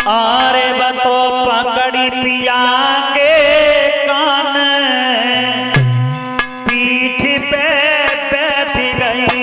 आरे बतो पकड़ी पिया के कान पीठ पे बैठ गई।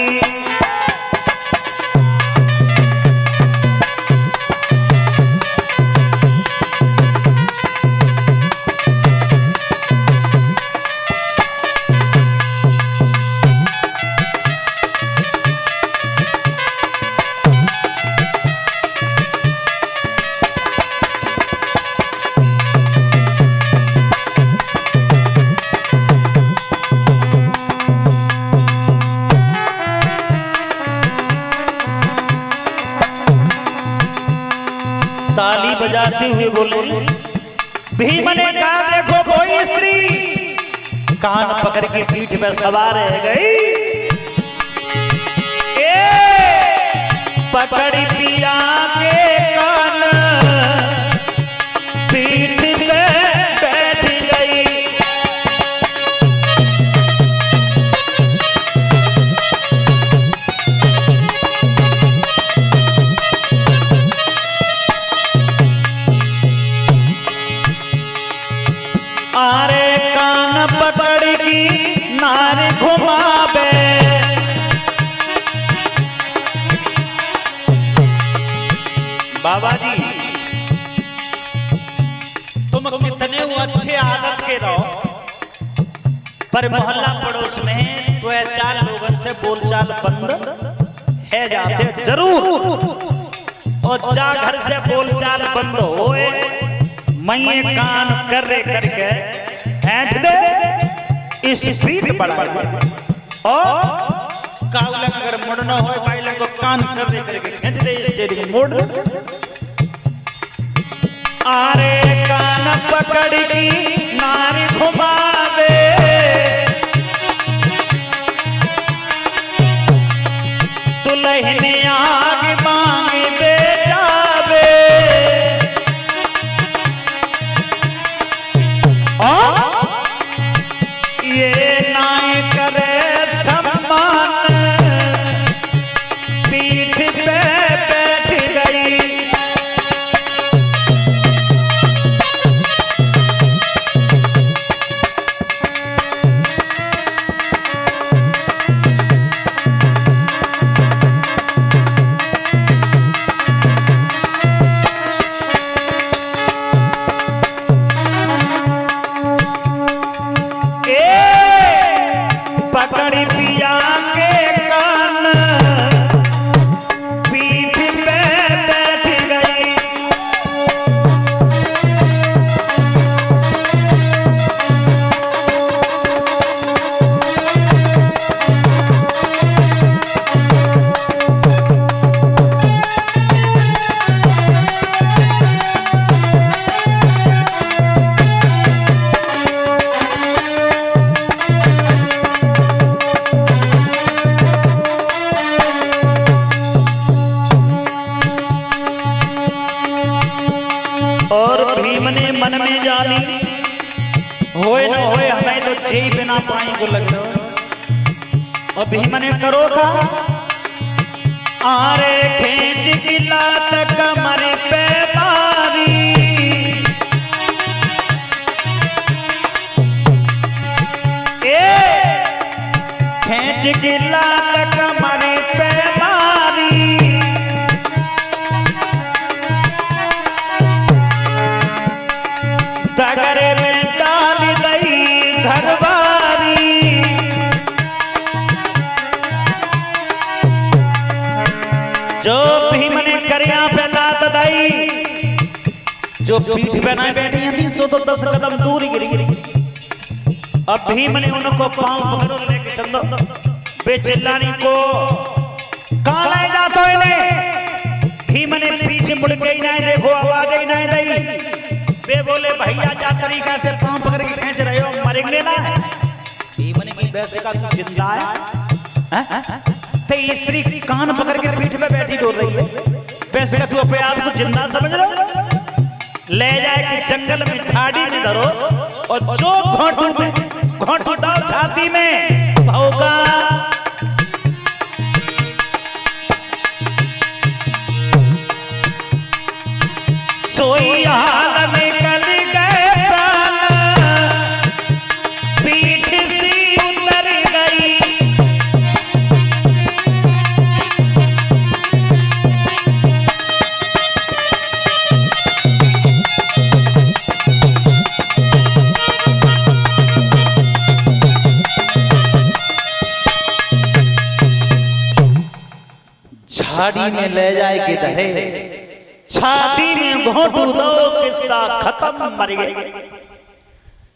ताली बजाते हुए बोले, भीम ने कहा देखो कोई स्त्री कान पकड़ के पीठ पे सवार है गई। पकड़ी पिया के कान पीठ पे बैठ गई। आरे कान पकड़ी नार घुमावे, बाबा जी तुम कितने अच्छे आदत के रहो, पर मोहल्ला पड़ोस में तो चार लोगों से बोलचाल बंद है जाते जरूर, और जा घर से बोलचाल बंद होए मैं कान कर रे करके ऐंठ दे इस स्पीड बढ़ा और कावला अगर मुड़ना हो पाइले को कान कर रे करके खींच दे स्टीयरिंग मोड़। आरे कान पकड़ की नारी घुमावे, दुल्हन आग मांगे बेटावे, ये नाय करे सम्मान पीठ पे बैठ गई। पकड़ी पिया के कान पीठ पे बैठ गई। और भीम ने मन में जानी होए न होए हमें तो जी बिना पाई को लग रहा। और भीम ने करो था आरे खींच की लात कमर पे मारी, खींच की लात कमर पे मारी, तगरे में डाल गई घरवारी। जो भीम ने करिया पे लात दई, जो पीठ पे ना बैठी थी सो तो 10 कदम दूर ही गिरी। अब भीम ने उनको पांव पकड़ो लेके चलो बेचिल्लानी को कहां ले जातो इन्हें। भीम ने पीछे मुड़ के ही नहीं देखो, आवाज ही नहीं दी। वे बोले भैया जा तरीका से पांव पकड़ के खींच रहे हो, मरेंगे ना। भीम ने की वैसे का तू जिंदा है? तो स्त्री कान पकड़ के पीठ पे बैठी डोल रही है, वैसे का तू अपने आप को जिंदा समझ रहा हो? ले जाए कि जंगल में ठाड़ी में धरो और जो घोंटू डाल छाती में भौंका। सोई हाल निकल गए प्राण, पीठ सी उतर गई। झाड़ी में ले जाए के धरे, छाती में घोंटू दो, किस्सा खत्म, मर गए।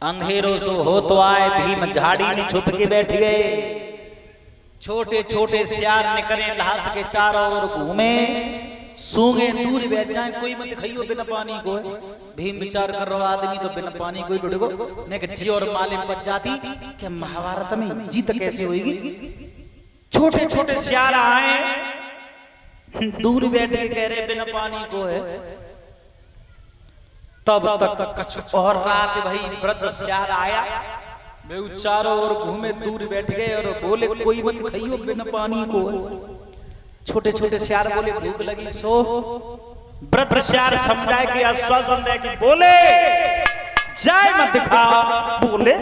अंधेरों सो हो तो आए, भीम झाड़ी में छुप के बैठ गए। छोटे छोटे सियार निकले लाश के चारों ओर घूमे, सूंगे दूर बैठ जाए, कोई मत खाइयो बिना पानी को। भीम विचार कर रहा आदमी तो बिना पानी कोई डुडगो ने जी और मालिम बच जाती कि महाभारत में जीत कैसे होगी। छोटे छोटे सियार आए, दूर बैठ के कह रहे बिना पानी को है। तब तक कुछ और रात भाई वृद्ध सियार आया, वे चारों ओर घूमे, दूर बैठ गए और बोले कोई मत खाइयो बिना पानी को है। छोटे छोटे सियार बोले भूख लगी सो। वृद्ध सियार समझाए कि आश्वासन दे कि बोले जाए मत खा, बोले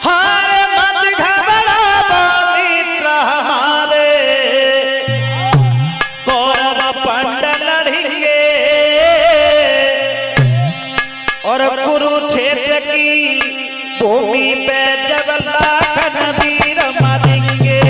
हारे मत घबरा मित्र हमारे, कौरव पंड लड़ेंगे और कुरुक्षेत्र की भूमि पे जब लाखन वीर मरेंगे।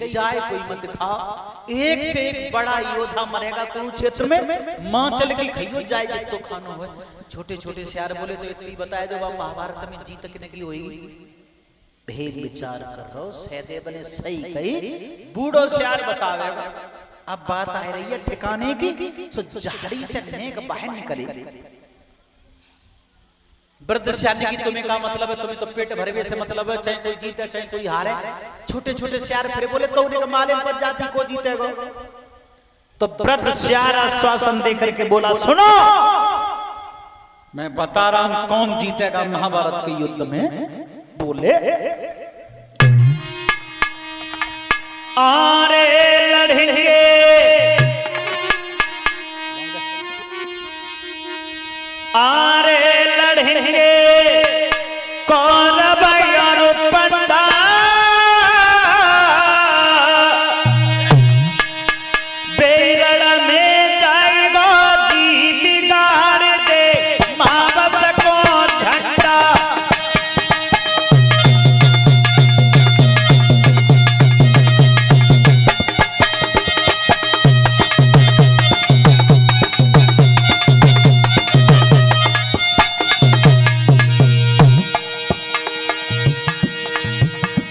जाए कोई मत खा, एक से एक बड़ा योद्धा मरेगा कुरुक्षेत्र में, मां चल के खइयो जाए तो खानो है। छोटे छोटे सियार बोले तो इतनी बताए दो महाभारत में जीत किने की होगी। भेद विचार कर रहो, सहदेव ने सही कही, बूढ़ो सियार बतावेगा। अब बात आ रही है ठिकाने की, सो झाड़ी से नेक बाहर निकले। वृद्ध सियार की तुम्हें क्या मतलब है, तुम्हें तो पेट भरवे से मतलब है, चाहे कोई जीते चाहे कोई हारे। छोटे छोटे सियार फिर बोले तो उन्हें मालूम पड़ जाती को जीतेगा। तो वृद्ध सियार आश्वासन देकर के बोला सुनो, मैं बता रहा हूं कौन जीतेगा महाभारत के युद्ध में। बोले आरे लड़ेंगे, आरे लड़ेंगे कौरव और पंडा, बेरड़ में जाएगा जीत गाड़ दे महावस को झंडा।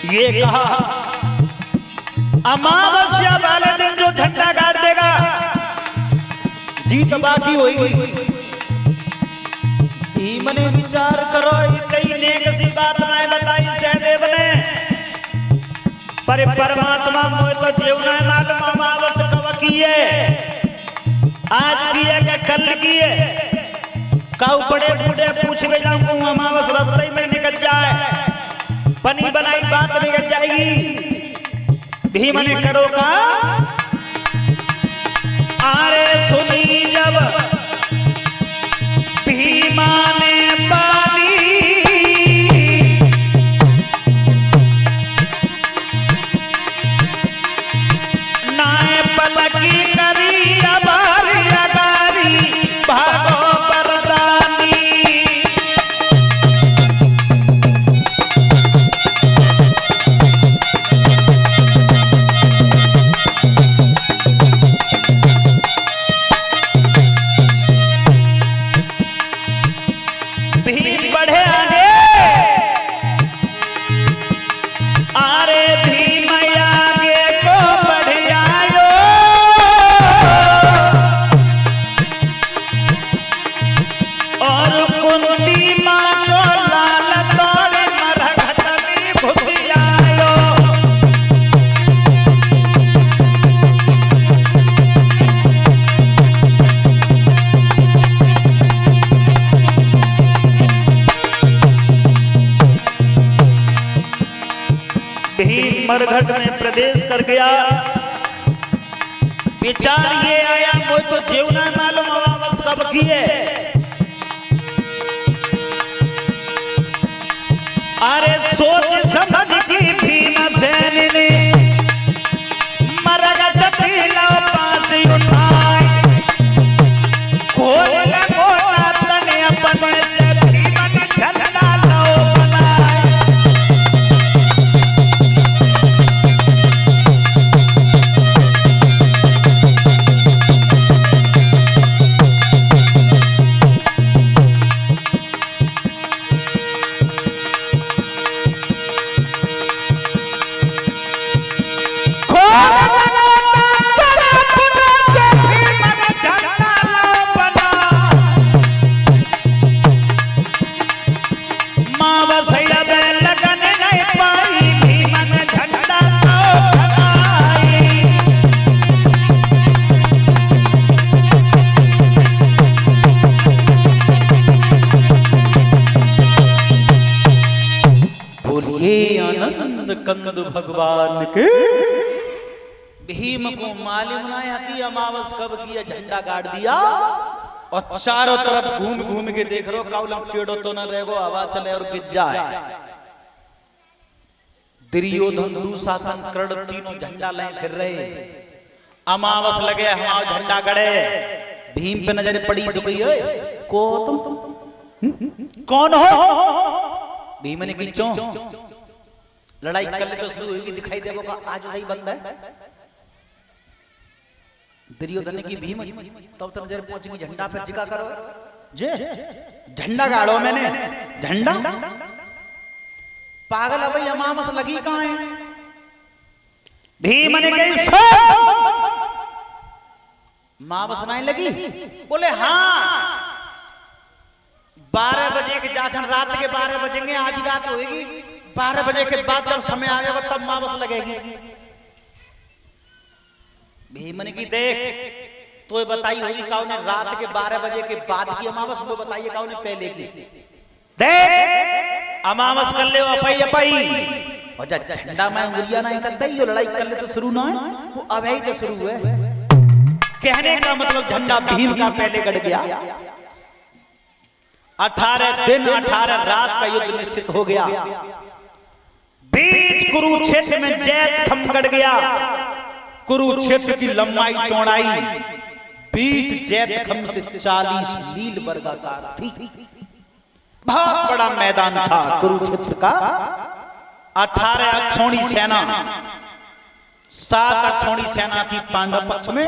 ये कहा अमावस्या वाले दिन जो झंडा गाड़ देगा जीत बाकी होगी। मने विचार करो, कई नेक सी बात नहीं बताई सहदेव ने, पर परमात्मा मोह तो जीवन है मालूम अमावस कब की है, आज की है कि कल की है। काऊ बड़े बूढ़े पूछवे जाऊं अमावस रास्ते में निकल जाए, बनी बनाई बात बिगड़ जाएगी। भीम ने करो का आरे सुनी जब भीमा ने पानी नाए पलकी करी अबारी अगारी भागो परदानी। भीम बढ़े आगे आरे भीम आगे को बढ़ आयो और कुंती मां को लाल तोड़े मरघट में घुस आयो। भीम मरघट में प्रवेश कर गया। विचार ये आया कोई तो जीवना मालूम अमावस कब की है। अरे सोच समझ की भीमसेन ने मरघट लो पास उठाए, खोल लगो तने अपने से भीम ने झंडा लो बनाए। आनंद कंद भगवान के। भीम को मालूम ना आती अमावस कब की, झंडा गाड़ दिया और चारों तरफ घूम घूम के देख रहे हो काउला टेढ़ो तो न रहेगो, हवा चले और गिर जाए। दुर्योधन दुशासन कर्ण तीन झंडा ले फिर रहे, अमावस लगे हम झंडा गड़े। भीम पे नजर पड़ी तो गई को तुम कौन हो? भीम ने की चो लड़ाई कर ले तो शुरू होगी, दिखाई देगा आज सही बंदा है। दुर्योधन की भीम तब तक नजर पहुंचेगी झंडा पे, जिका करो जे झंडा गाड़ो मैंने झंडा। पागल है भाई, अमावस लगी कहां है? भीम ने कही सो अमावस नहीं लगी? बोले हाँ 12 बजे के जाकर रात के 12 बजेंगे, आज रात होगी, 12 बजे के बाद जब समय आएगा तब अमावस लगेगी। भीम ने की देख तो बताई होगी काऊ ने रात के 12 बजे के बाद की अमावस, वो बताइए काऊ ने पहले की। देख अमावस कर ले अपई अपई और जब झंडा में उंगलियां नहीं करता ही लड़ाई कर ले तो शुरू ना है, वो अब ही तो शुरू हुए। कहने का मतलब झंडा भीम का पहले गड़ गया। 18 दिन 18 रात का युद्ध निश्चित हो गया। बीच कुरुक्षेत्र में जैत खम गड़ गया। कुरुक्षेत्र की लंबाई चौड़ाई बीच जैत खम से 40 मील वर्गाकार थी। बहुत बड़ा मैदान था कुरुक्षेत्र का। 18 अक्षौणी सेना, 7 अक्षौणी सेना थी पांडव पक्ष में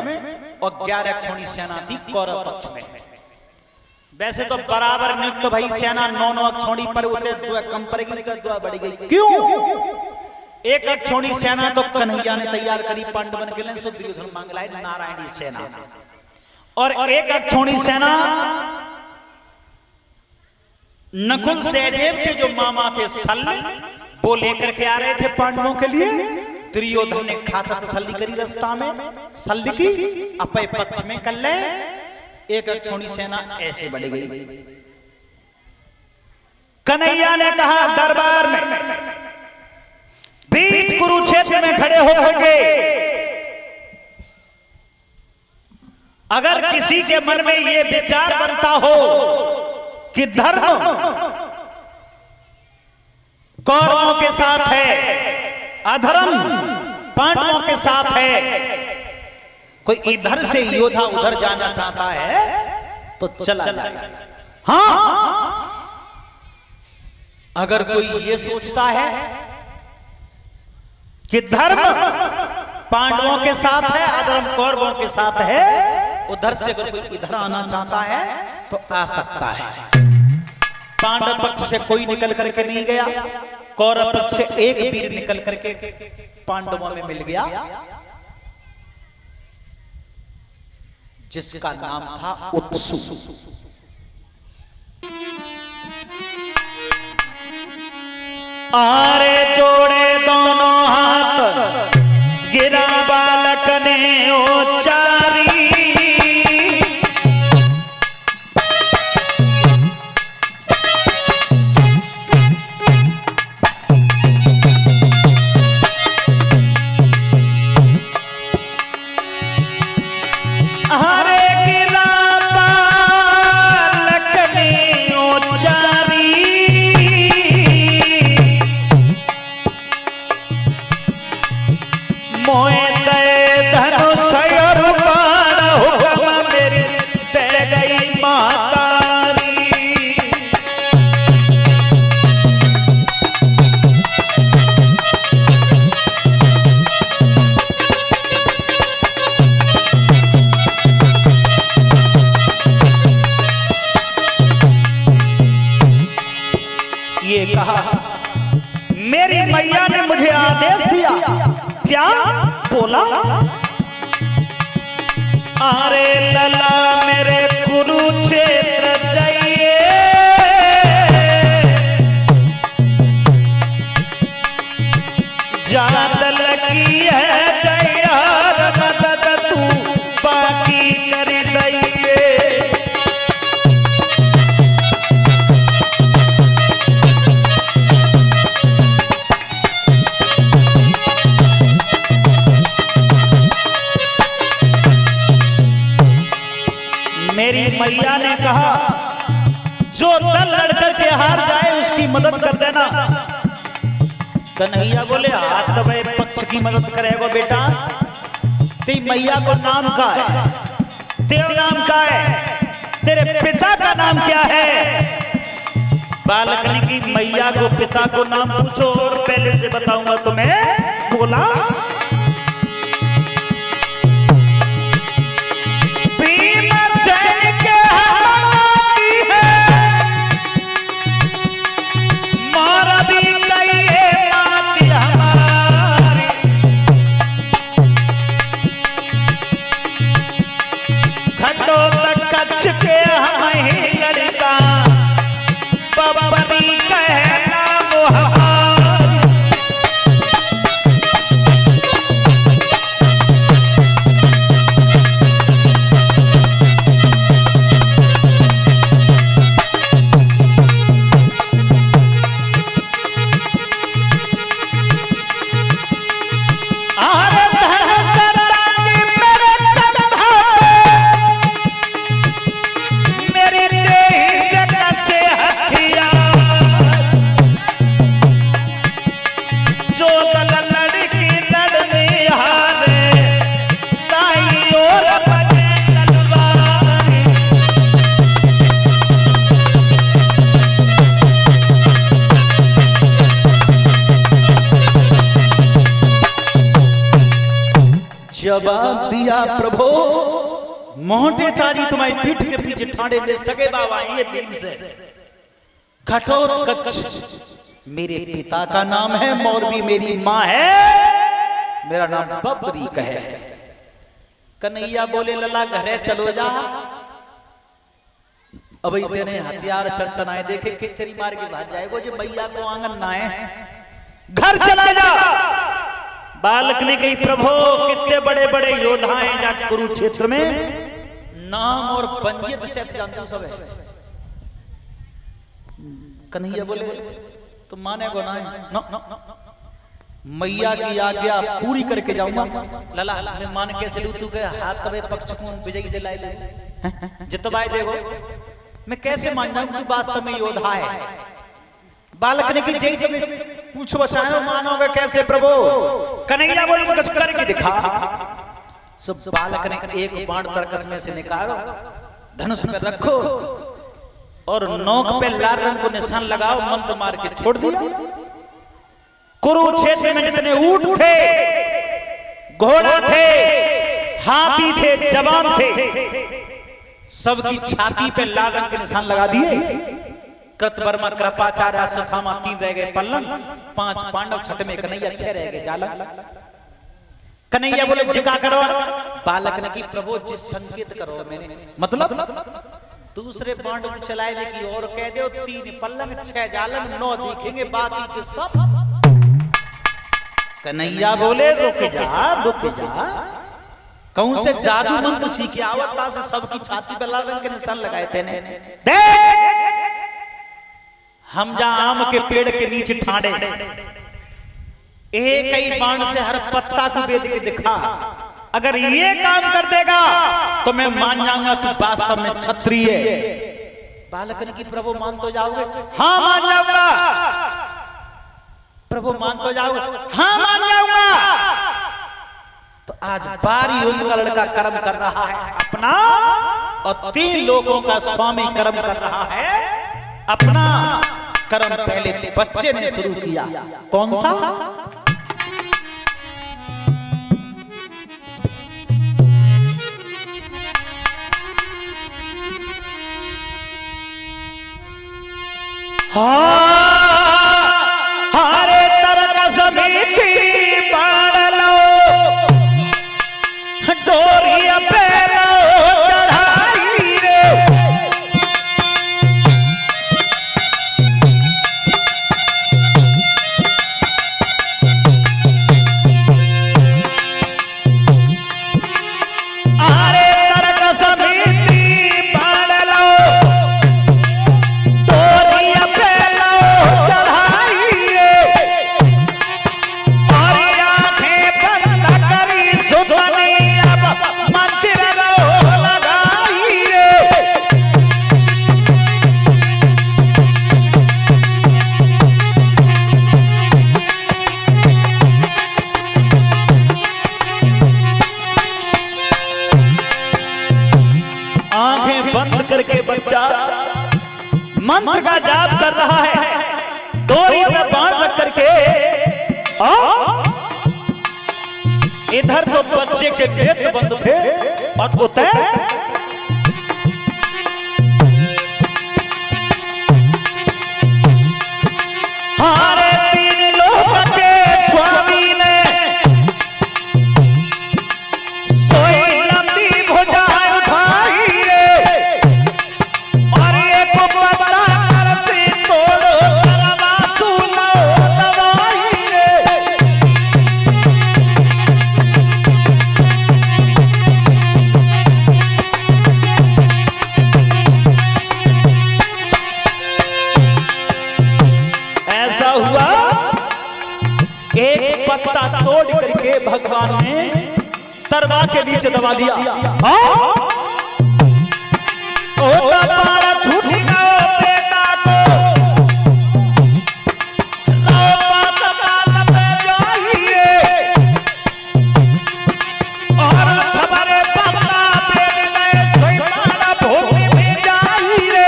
और 11 अक्षौणी सेना थी कौरव पक्ष में। वैसे तो बराबर नियुक्त तो भाई सेना 9 अक्षौणी पर होते, 2 कम पड़ेगी तो 2 बढ़ गई। क्यों? एक अक्षौणी सेना तो कन्हैया ने तैयार करी पांडवन के लिए, सो दुर्योधन मांग लाए नारायणी सेना, और एक अक्षौणी सेना नकुल सहदेव के जो मामा थे सल्ल, वो लेकर के आ रहे थे पांडवों के लिए। दुर्योधन ने खाता तसल्ली करी रास्ता में, सल्ल की अपने पक्ष में कर ले एक छोटी सेना ऐसे बढ़ गई। कन्हैया ने कहा दरबार में बीच कुरुक्षेत्र में खड़े होकर के अगर किसी के मन में ये विचार बनता हो कि धर्म कौरवों के साथ है, अधर्म पांडवों के साथ है, कोई इधर से योद्धा उधर जाना चाहता है तो चला जाए। हाँ, अगर कोई ये सोचता है कि धर्म पांडवों के साथ है, अधर्म कौरवों के साथ है, उधर से अगर कोई इधर आना चाहता है तो आ सकता है। पांडव पक्ष से कोई निकल करके नहीं गया, कौरव पक्ष से एक वीर निकल करके पांडवों में मिल गया, जिसका नाम था उत्सु। आरे जोड़े दोनों हाथ, गिरा बालक ने उच्चारी, मेरी मैया ने मुझे आदेश दिया। क्या बोला? अरे लला मेरे कुरुक्षेत्र जाइए, जात लगी है जयार मदद तू बाकी कर दइए। मेरी मैया ने कहा जो दल लड़कर के हार जाए उसकी मदद कर देना। कन्हैया बोले हाथ दबाए पक्ष की मदद करेगा बेटा, तेरी मैया को नाम का है, तेरा नाम का है, तेरे पिता का नाम क्या है? बालक ने की मैया को पिता को नाम पूछो और पहले से बताऊंगा तुम्हें। बोला जवाब दिया प्रभु मोटे तारी तुम्हारी पीठ के पीछे ठाड़े में सगे बाबा ये भीम से घटोत्कच मेरे पिता का नाम है, मौरवी मेरी माँ है, मेरा नाम बबरीक है। कन्हैया बोले लला घरे चलो जा, अब तेरे हथियार चढ़तनाए देखे खिचड़ी मार के भाग जाएगो जो मैया को आंगन ना है, घर चला जा। बालक ने कही प्रभु कितने बड़े बड़े योद्धा हैं जा कुरुक्षेत्र में, नाम और पंजियत से जानते हो सब है। कन्हैया बोले तो माने को ना है नो, नो, नो, नो। मैया की आज्ञा पूरी करके जाऊंगा। लला मैं मान कैसे लू तू के हाथ तवे पक्ष को विजयी दिलाए ले जितवाए देखो मैं कैसे मान जाऊं तू वास्तव में योद्धा है। बालक ने की जय तुम्हें पूछो बचाओ मानोगे कैसे प्रभु। कन्हैया बोले तो कुछ करके दिखा। सब बालक ने एक बाण तरकस में से निकालो धनुष में रखो और नोक पे लाल रंग को निशान लगाओ मंत्र मार के छोड़ दिया। कुरुक्षेत्र में जितने ऊंट थे, घोड़ा थे, हाथी थे, जवान थे, सबकी छाती पे लाल रंग के निशान लगा दिए। कृतवर्मा, कृपाचार्य, अश्वत्थामा 3 रह गए पल्लंग, 5 पांडव, छठ में कन्हैया 6 रह गए जाला। कन्हैया बोले जिका करो। बालक ने की प्रभु जिस संकेत करो मैंने मतलब दूसरे बाण को चलाए की और कह दो 3 पल्लंग 6 जालन 9 दिखेंगे बाकी के सब। कन्हैया बोले रुक जा कौन से जादू मंत्र सीखे आवता से सबकी छाती पे लाल रंग के निशान लगाए थे ने हम जा आम के पेड़ के नीचे ठाड़े एक ही बाण से हर पत्ता को बेद के दिखा। अगर ये काम कर देगा तो मैं मान जाऊंगा कि वास्तव में क्षत्रिय है। बालक ने की प्रभु मान तो जाओगे। हाँ मान जाऊंगा। प्रभु मान तो जाओगे। हाँ मान जाऊंगा। तो आज बारी उनका लड़का कर्म कर रहा है अपना और 3 लोगों का स्वामी कर्म कर रहा है अपना। कर्म पहले बच्चे ने शुरू किया। कौन सा? हरे तरक समिति बाण लो डोरी पैरो चढ़ाई रे। हरे तरक समिति बाण लो करके बच्चा मंत्र का जाप कर रहा है। डोरी में बाण रख करके इधर तो बच्चे के नेत्र बंद थे और उतर हमारे 3 लोग के स्वामी ने सोई लंबी भुजा उठाई रे और एक पत्ता कर से तोड़ो करवा सुनो दवाई रे। ऐसा हुआ एक पत्ता तोड़ करके भगवान ने तरवा के नीचे दबा दिया। छूटी बेटा को और सबरे पत्ता भूमि में जाइए।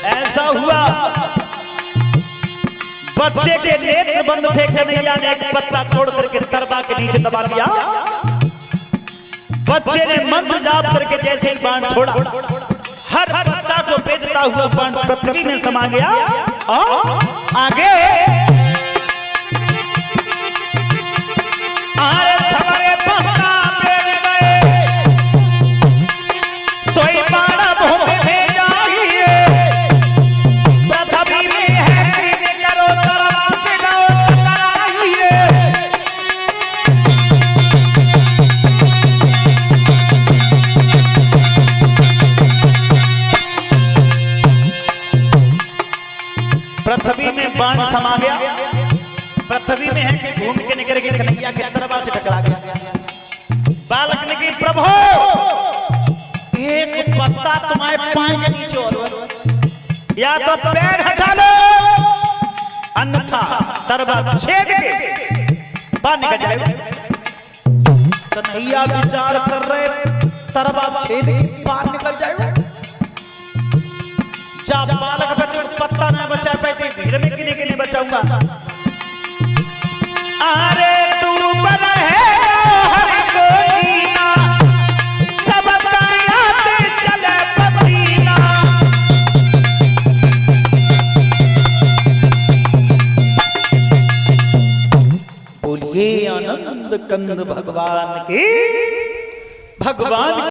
ऐसा हुआ बच्चे के नेत्र बंद थे। कन्हैया ने एक पत्ता तोड़ करके तरवा के नीचे दबा दिया। बच्चे ने मंत्र जाप करके जैसे ही बाण छोड़ा हर पत्ता को बेचता हुआ बाण पृथ्वी में समा गया। आगे सवारे पत्ता बेच गए सोई बाण भूमि में जाइए। पृथ्वी में करके कन्हैया के दरबार से टकरा गया। बालक ने की प्रभु एक पत्ता तुम्हारे पाए के नीचे और या तो पैर हटा लो अन्यथा दरबार छेद के बाहर निकल जाएगा। कन्हैया विचार कर रहे दरबार छेद के बाहर निकल जाएगा। जब बालक बच्चे पत्ता न बचा पाते धीरे में किने के लिए बचाऊंगा। अरे तू बना है हर कोई ना सब कायाते चले पसीना। बोलिए आनंद कंद भगवान की। भगवान